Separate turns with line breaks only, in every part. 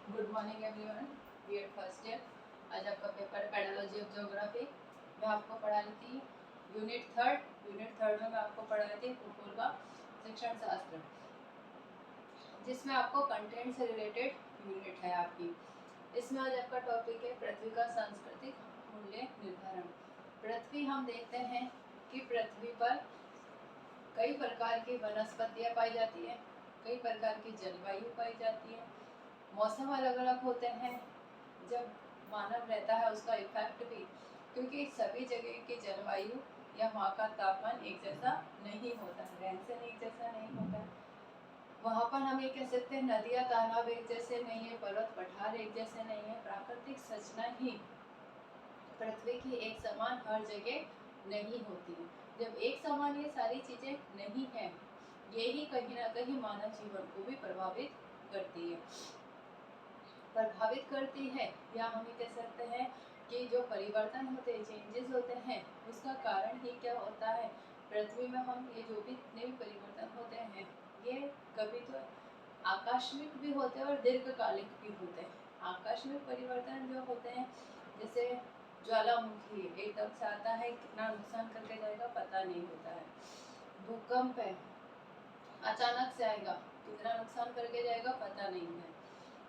Good morning everyone. BEd first year. आज आपका paper pedology of geography. मैं आपको पढ़ा रही थी यूनिट थर्ड में मैं आपको पढ़ा रही थी भूगोल का शिक्षण शास्त्र, जिसमें आपको कंटेंट से रिलेटेड यूनिट है आपकी। इसमें आज आपका टॉपिक है पृथ्वी का सांस्कृतिक मूल्य निर्धारण। पृथ्वी हम देखते हैं कि पृथ्वी पर कई प्रकार की वनस्पतियाँ पाई जाती है, कई प्रकार की जलवायु पाई जाती है, मौसम अलग अलग होते हैं। जब मानव रहता है उसका इफेक्ट भी, क्योंकि सभी जगह की जलवायु या वहाँ का तापमान एक जैसा नहीं होता है, रहन सहन एक जैसा नहीं होता है। वहाँ पर हम ये कह सकते हैं नदियाँ तालाब एक जैसे नहीं है, पर्वत पठार एक जैसे नहीं है। प्राकृतिक संरचना ही पृथ्वी की एक समान हर जगह नहीं होती है। जब एक समान ये सारी चीज़ें नहीं है, ये ही कहीं ना कहीं मानव जीवन को भी प्रभावित करती है। या हम ये कह सकते हैं कि जो परिवर्तन होते हैं, चेंजेस होते हैं, उसका कारण ही क्या होता है। पृथ्वी में हम ये जो भी जितने भी परिवर्तन होते हैं, ये कभी तो आकस्मिक भी होते हैं और दीर्घकालिक भी होते हैं। आकस्मिक परिवर्तन जो होते हैं, जैसे ज्वालामुखी एकदम से आता है, कितना नुकसान करके जाएगा पता नहीं होता है। भूकंप है, अचानक से आएगा, कितना नुकसान करके जाएगा पता नहीं है,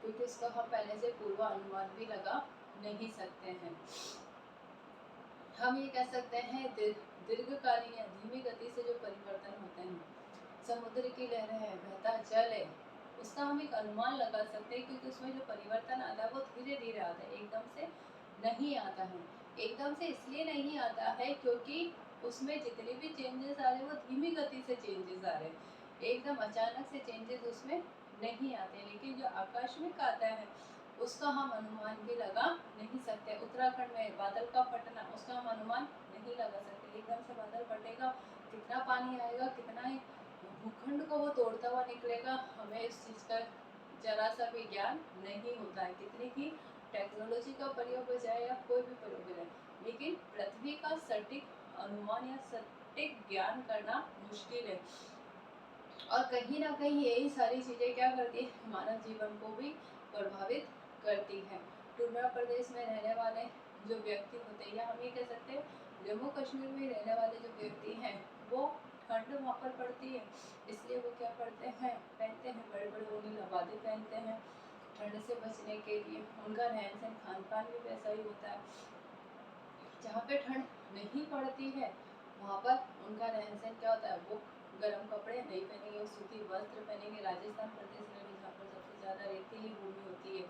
क्योंकि इसका हम पहले से पूर्वानुमान भी लगा नहीं सकते हैं। हम ये कह सकते हैं दीर्घकालीन या धीमी गति से जो परिवर्तन होते हैं, समुद्र की लहरें है, बहता जल है, उसका हम एक अनुमान लगा सकते हैं, क्योंकि उसमें जो परिवर्तन आता है वो धीरे धीरे आता है, एकदम से नहीं आता है। एकदम से इसलिए नहीं आता है क्योंकि उसमें जितने भी चेंजेस आ रहे हैं वो धीमी गति से चेंजेस आ रहे हैं, एकदम अचानक से चेंजेस उसमें नहीं आते। लेकिन जो आकस्मिक आता है उसका हम अनुमान भी लगा नहीं सकते। उत्तराखंड में बादल का फटना, उसका हम अनुमान नहीं लगा सकते। एकदम से बादल फटेगा, कितना पानी आएगा, कितना ही भूखंड को वो तोड़ता हुआ निकलेगा, हमें इस चीज़ का जरा सा भी ज्ञान नहीं होता है। कितनी ही टेक्नोलॉजी का प्रयोग हो जाए या कोई भी प्रयोग हो जाए, लेकिन पृथ्वी का सटीक अनुमान या सटीक ज्ञान करना मुश्किल है। और कहीं ना कहीं यही सारी चीज़ें क्या करती है, मानव जीवन को भी प्रभावित करती है। टुंड्रा प्रदेश में रहने वाले जो व्यक्ति होते हैं, या हम ये कह सकते हैं जम्मू कश्मीर में रहने वाले जो व्यक्ति हैं, वो ठंड वहाँ पर पड़ती है, इसलिए वो क्या करते हैं, पहनते हैं बड़े बड़े ऊनी लबादे पहनते हैं ठंड से बचने के लिए। उनका रहन सहन खान पान भी वैसा ही होता है। जहाँ पे ठंड नहीं पड़ती है वहाँ पर उनका रहन सहन क्या होता है, वो गर्म कपड़े नहीं पहनेंगे, वो सूती वस्त्र पहनेंगे। राजस्थान प्रदेश में भी, जहाँ पर सबसे ज़्यादा रेतीली भूमि होती है,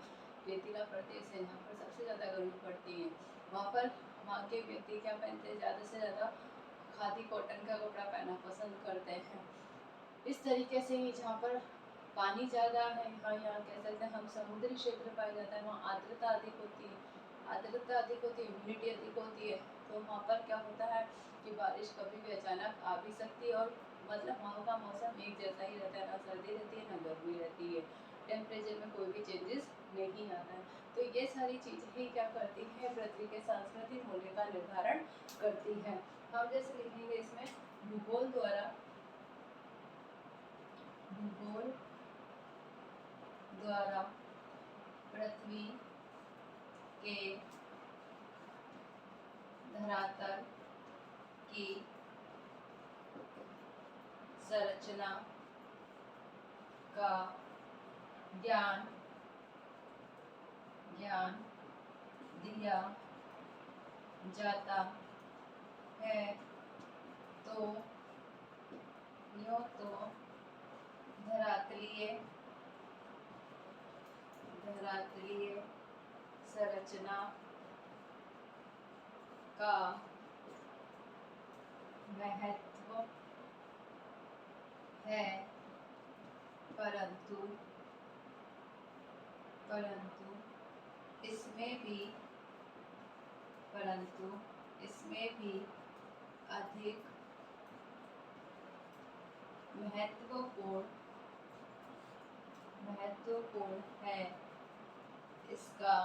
रेतीला प्रदेश है, जहाँ पर सबसे ज़्यादा गर्मी पड़ती है, वहाँ के व्यक्ति क्या पहनते हैं, ज़्यादा से ज़्यादा खादी कॉटन का कपड़ा पहनना पसंद करते हैं। इस तरीके से ही जहाँ पर पानी ज़्यादा है, यहाँ कह सकते हैं हम समुद्री क्षेत्र पाया जाता है, वहाँ आर्द्रता अधिक होती है, ह्यूमिडिटी अधिक होती है, तो वहाँ पर क्या होता है कि बारिश कभी भी अचानक आ भी सकती है। और मतलब वहाँ का मौसम एक जैसा ही रहता है, ना सर्दी रहती है ना गर्मी रहती है, टेम्परेचर में कोई भी चेंजेस नहीं आता है। तो ये सारी चीज़ें ही क्या करती है, पृथ्वी के सांस्कृतिक मूल्य का निर्धारण करती है। हम जैसे लिखेंगे इसमें भूगोल द्वारा पृथ्वी के धरातल की संरचना का ज्ञान दिया जाता है। तो यूँ तो धरातलीय संरचना का महत्व है, परंतु इसमें भी अधिक महत्वपूर्ण है इसका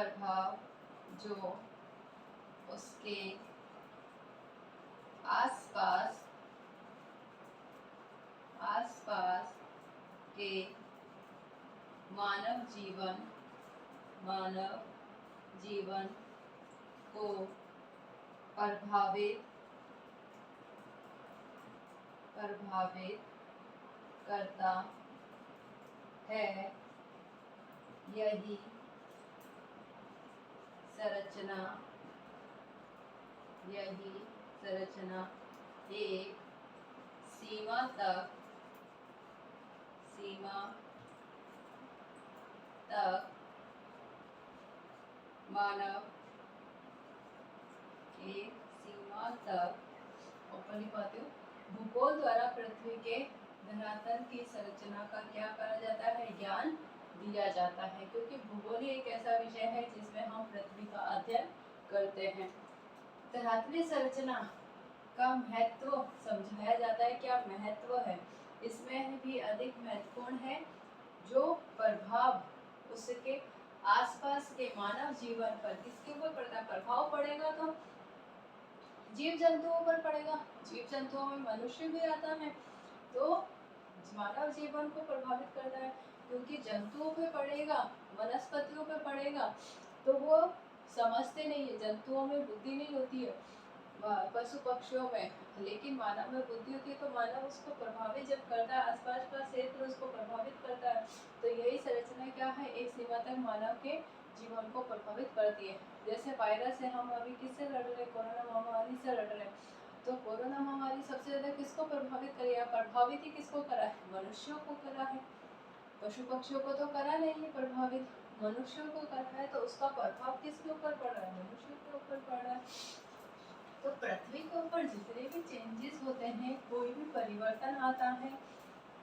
प्रभाव जो उसके आसपास मानव जीवन को प्रभावित करता है। यही संरचना एक सीमा तक मानव भूगोल द्वारा पृथ्वी के धरातल की संरचना का क्या करा जाता है, ज्ञान दिया जाता है, क्योंकि भूगोल ही एक ऐसा विषय है जिसमें हम पृथ्वी का अध्ययन करते हैं। धरातलीय संरचना का महत्व समझाया जाता है, क्या महत्व है, इसमें भी अधिक महत्वपूर्ण है जो प्रभाव उसके आसपास के मानव जीवन पर किसके ऊपर पड़ता है, प्रभाव पड़ेगा तो जीव जंतुओं पर पड़ेगा। जीव जंतुओं में मनुष्य भी आता है, तो मानव जीवन को प्रभावित करता है, क्योंकि जंतुओं पे पड़ेगा, वनस्पतियों पे पड़ेगा तो वो समझते नहीं है, जंतुओं में बुद्धि नहीं होती है, पशु पक्षियों में, लेकिन मानव में बुद्धि होती है, तो मानव उसको प्रभावित जब करता है, आसपास का क्षेत्र उसको प्रभावित करता है, तो यही संरचना क्या है, एक सीमा तक मानव के जीवन को प्रभावित करती है। जैसे वायरस है, हम अभी किससे लड़ रहे, कोरोना महामारी से लड़ रहे, तो कोरोना महामारी सबसे ज्यादा किसको प्रभावित करी है, प्रभावित ही किसको करा है, मनुष्यों को करा है, पशु पक्षियों को तो करा नहीं प्रभावित, मनुष्यों को करा है, तो उसका प्रभाव किसके ऊपर पड़ रहा है, मनुष्यों के ऊपर पड़ रहा है। तो पृथ्वी के ऊपर जितने भी चेंजेस होते हैं, कोई भी परिवर्तन आता है,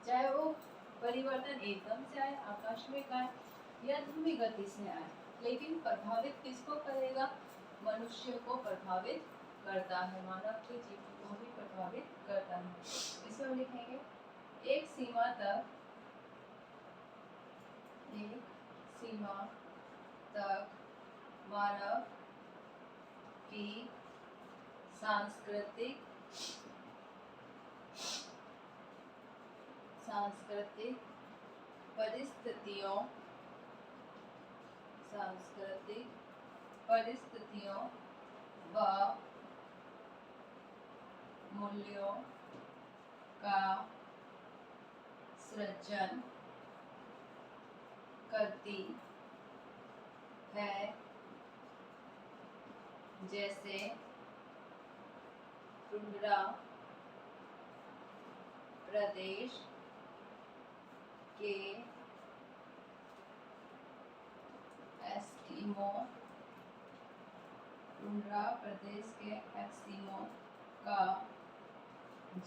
चाहे वो परिवर्तन एकदम से आए, आकस्मिक आए या धीमी गति से आए, लेकिन प्रभावित किसको करेगा, मनुष्य को प्रभावित करता है, मानव के जीवन को भी प्रभावित करता है। इसमें हम लिखेंगे एक सीमा तक मानव की सांस्कृतिक परिस्थितियों व मूल्यों का सृजन करती है, जैसे टुंड्रा प्रदेश के एस्किमो का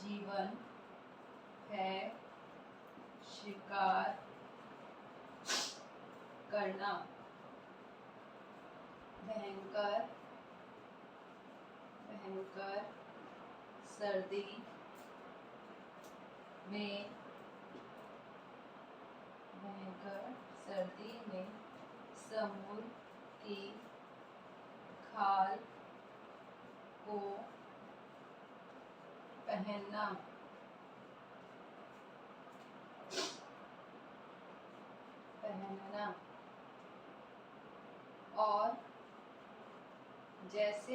जीवन है शिकार करना, भयंकर सर्दी में समुद्र की खाल को पहनना, और जैसे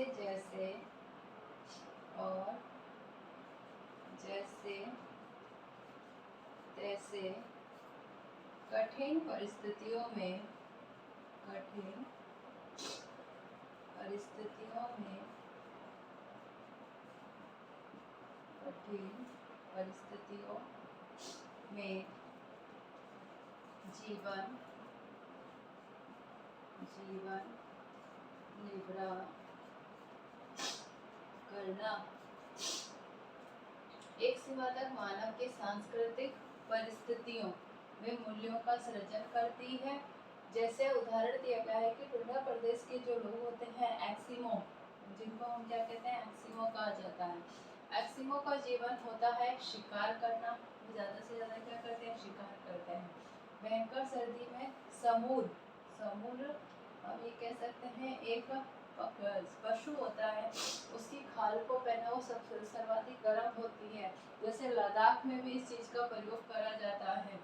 तैसे कठिन परिस्थितियों में जीवन निर्वाह करना। एक सीमा तक मानव के सांस्कृतिक परिस्थितियों में मूल्यों का सृजन करती है। जैसे उदाहरण दिया गया है कि टुंड्रा प्रदेश के जो लोग होते हैं, एस्किमो, जिनको हम क्या कहते हैं, एस्किमो कहा जाता है। एस्किमो का जीवन होता है शिकार करना, ज्यादा से ज्यादा क्या करते हैं, शिकार करते हैं। भयंकर सर्दी में समुद्र हम ये कह सकते हैं एक पशु होता है, उसकी खाल को पहना वो सर्वाधिक गर्म होती है। जैसे लद्दाख में भी इस चीज का प्रयोग करा जाता है।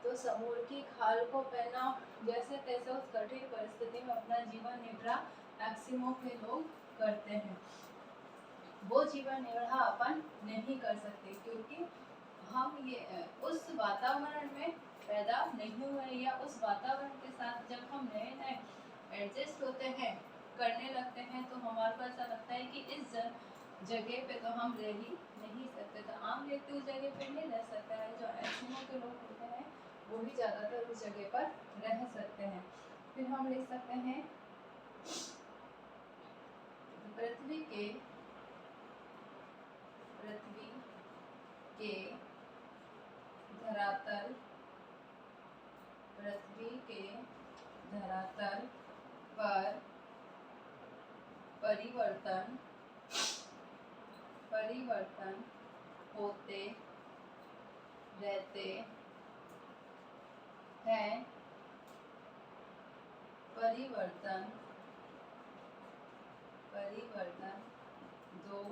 तो समूल की खाल को पहना, जैसे तैसे उस कठिन परिस्थिति में अपना जीवन निर्वाह एस्किमो के लोग करते हैं। वो जीवन निर्वाह अपन नहीं कर सकते, क्योंकि हम ये उस वातावरण में पैदा नहीं हुए, या उस वातावरण के साथ जब हम नए नए एडजस्ट होते हैं, करने लगते हैं, तो हमारे को ऐसा लगता है कि इस जगह पे तो हम रह ही नहीं सकते। तो आम व्यक्ति उस जगह पे नहीं रह सकता है, जो एस्किमो के लोग होते हैं वो भी ज़्यादातर उस जगह पर रह सकते हैं। फिर हम लिख सकते हैं पृथ्वी के धरातल, पृथ्वी के धरातल पर परिवर्तन होते रहते हैं। परिवर्तन दो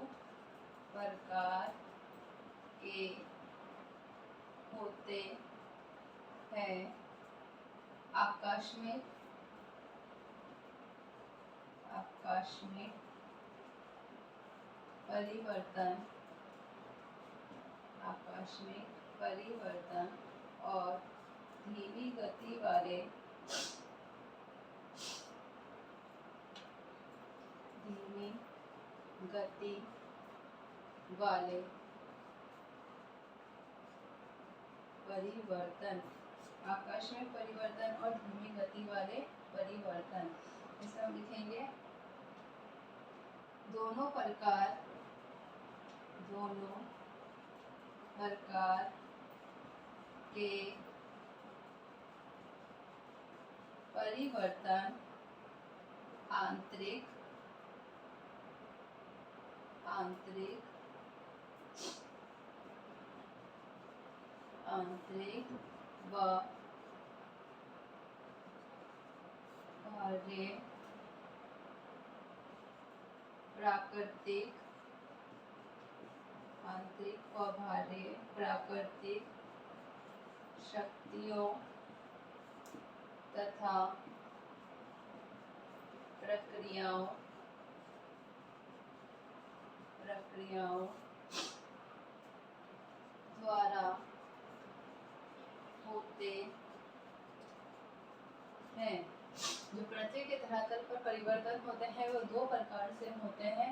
प्रकार के होते हैं, आकस्मिक परिवर्तन और धीमी गति वाले परिवर्तन, आकस्मिक परिवर्तन और धीमी गति वाले परिवर्तन। इसमें हम लिखेंगे दोनों प्रकार के परिवर्तन आंतरिक व बाह्य प्राकृतिक शक्तियों तथा प्रक्रियाओं द्वारा होते हैं। जो पृथ्वी के धरातल पर परिवर्तन होते हैं वो दो प्रकार से होते हैं,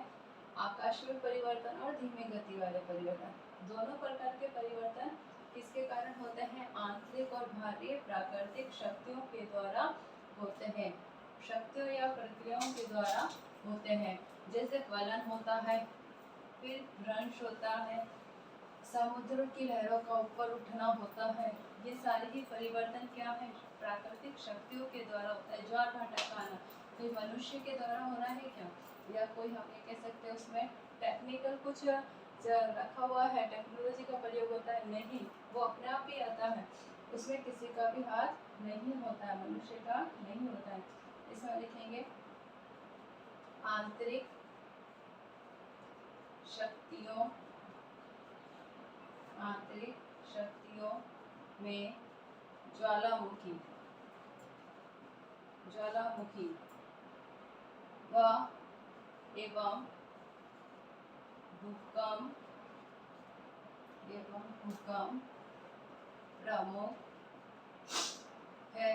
आकस्मिक परिवर्तन और धीमी गति वाले परिवर्तन। दोनों प्रकार के परिवर्तन किसके कारण होते हैं? आंतरिक और बाह्य प्राकृतिक शक्तियों के द्वारा होते हैं, शक्तियों या प्रक्रियाओं के द्वारा होते हैं। जैसे ज्वलन होता है, फिर भ्रंश होता है, समुद्र की लहरों का ऊपर उठना होता है। ये सारे ही परिवर्तन क्या है? प्राकृतिक शक्तियों के द्वारा होता है। ज्वार भाटा का आना कोई मनुष्य के द्वारा हो रहा है क्या? या कोई हम ये कह सकते हैं उसमें टेक्निकल कुछ रखा हुआ है, टेक्नोलॉजी का प्रयोग होता है? नहीं, वो अपने आप ही आता है, उसमें किसी का भी हाथ नहीं होता है, मनुष्य का नहीं होता है। इसमें लिखेंगे आंतरिक शक्तियों में ज्वालामुखी व एवं भूकंप प्रमुख है,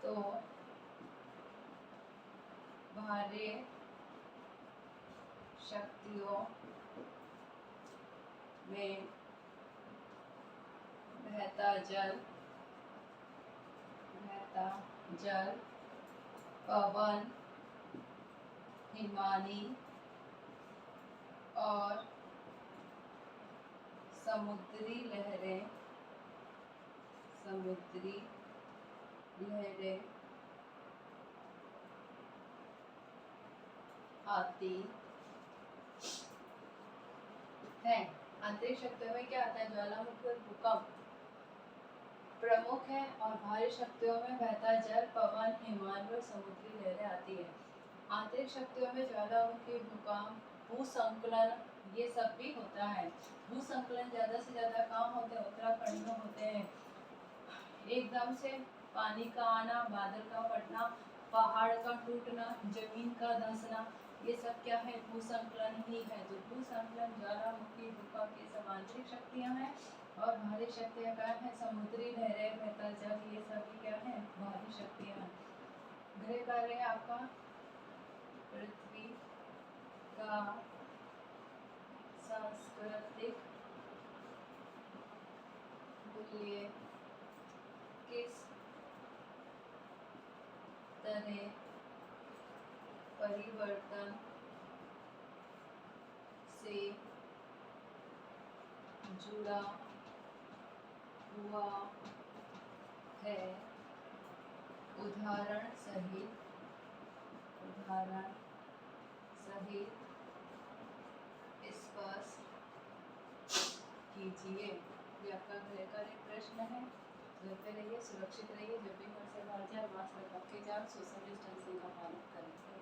तो बाह्य शक्तियों में बहता जल, पवन, हिमानी और समुद्री लहरें आती है। आंतरिक शक्तियों में क्या आता है? ज्वालामुखी और भूकंप प्रमुख है, और बाह्य शक्तियों में बहता जल, पवन, हिमानी और समुद्री लहरें आती है। आंतरिक शक्तियों में ज्वालामुखी, भूकंप, भूसंकलन ये सब भी होता है। भूसंकलन ज़्यादा से ज़्यादा कहाँ होते हैं? उत्तराखंड में होते हैं। एकदम से पानी का आना, बादल का फटना, पहाड़ का टूटना, जमीन का धंसना, ये सब क्या है? भूसंकलन ही है। तो भूसंकलन, ज्वालामुखी, भूकंप, ये सब आंतरिक शक्तियाँ हैं और बाहरी शक्तियाँ क्या है? समुद्री लहरें, बहता जल, ये सभी क्या है? बाहरी शक्तियाँ हैं। गृह कार्य है आपका पृथ्वी का सांस्कृतिक मूल्य किस तरह परिवर्तन से जुड़ा हुआ है? उदाहरण सहित स्पष्ट कीजिए। ये आपका गृह कार्य प्रश्न है। घर पे रहिए, सुरक्षित रहिए। जब भी घर से बाहर जाए मास्क लगा के जाए, सोशल डिस्टेंसिंग का पालन करें।